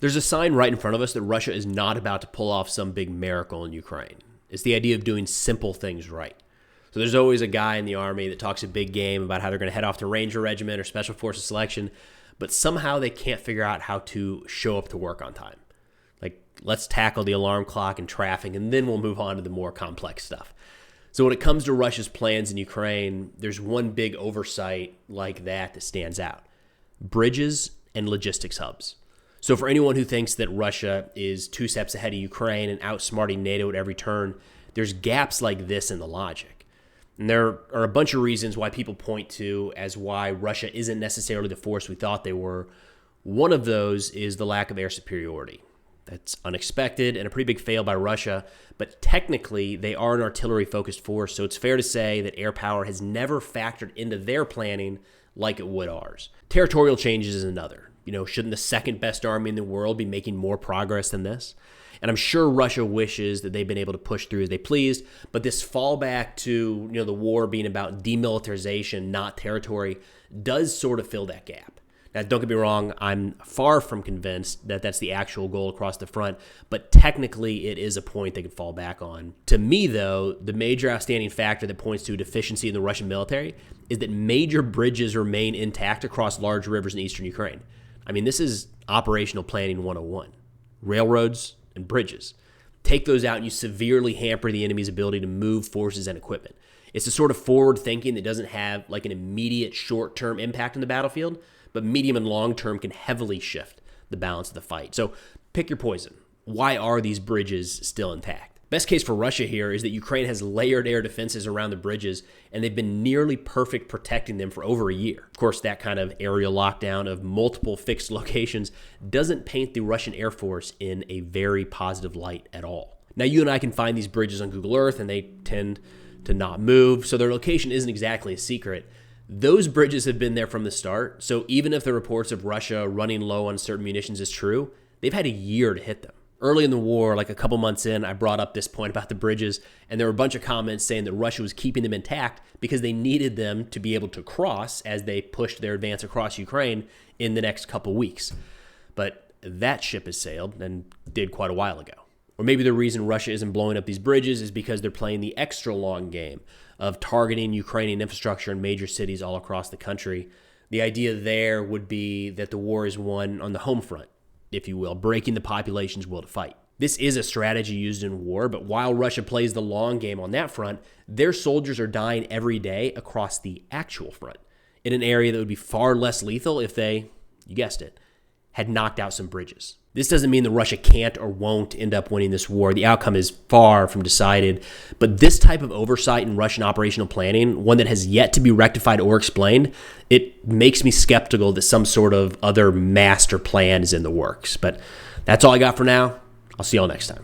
There's a sign right in front of us that Russia is not about to pull off some big miracle in Ukraine. It's the idea of doing simple things right. So there's always a guy in the army that talks a big game about how they're going to head off to Ranger Regiment or Special Forces selection, but somehow they can't figure out how to show up to work on time. Like, let's tackle the alarm clock and traffic, and then we'll move on to the more complex stuff. So when it comes to Russia's plans in Ukraine, there's one big oversight like that stands out: bridges and logistics hubs. So for anyone who thinks that Russia is 2 steps ahead of Ukraine and outsmarting NATO at every turn, there's gaps like this in the logic. And there are a bunch of reasons why people point to as why Russia isn't necessarily the force we thought they were. One of those is the lack of air superiority. That's unexpected and a pretty big fail by Russia, but technically they are an artillery-focused force, so it's fair to say that air power has never factored into their planning like it would ours. Territorial changes is another. Shouldn't the second best army in the world be making more progress than this? And I'm sure Russia wishes that they've been able to push through as they pleased, but this fallback to the war being about demilitarization, not territory, does sort of fill that gap. Now, don't get me wrong, I'm far from convinced that that's the actual goal across the front, but technically it is a point they can fall back on. To me, though, the major outstanding factor that points to a deficiency in the Russian military is that major bridges remain intact across large rivers in eastern Ukraine. I mean, this is operational planning 101. Railroads and bridges. Take those out and you severely hamper the enemy's ability to move forces and equipment. It's the sort of forward thinking that doesn't have like an immediate short-term impact on the battlefield, but medium and long-term can heavily shift the balance of the fight. So pick your poison. Why are these bridges still intact? Best case for Russia here is that Ukraine has layered air defenses around the bridges, and they've been nearly perfect protecting them for over a year. Of course, that kind of aerial lockdown of multiple fixed locations doesn't paint the Russian Air Force in a very positive light at all. Now, you and I can find these bridges on Google Earth, and they tend to not move, so their location isn't exactly a secret. Those bridges have been there from the start, so even if the reports of Russia running low on certain munitions is true, they've had a year to hit them. Early in the war, like a couple months in, I brought up this point about the bridges, and there were a bunch of comments saying that Russia was keeping them intact because they needed them to be able to cross as they pushed their advance across Ukraine in the next couple weeks. But that ship has sailed and did quite a while ago. Or maybe the reason Russia isn't blowing up these bridges is because they're playing the extra long game of targeting Ukrainian infrastructure in major cities all across the country. The idea there would be that the war is won on the home front, if you will, breaking the population's will to fight. This is a strategy used in war, but while Russia plays the long game on that front, their soldiers are dying every day across the actual front in an area that would be far less lethal if they, you guessed it, had knocked out some bridges. This doesn't mean that Russia can't or won't end up winning this war. The outcome is far from decided, but this type of oversight in Russian operational planning, one that has yet to be rectified or explained, it makes me skeptical that some sort of other master plan is in the works. But that's all I got for now. I'll see y'all next time.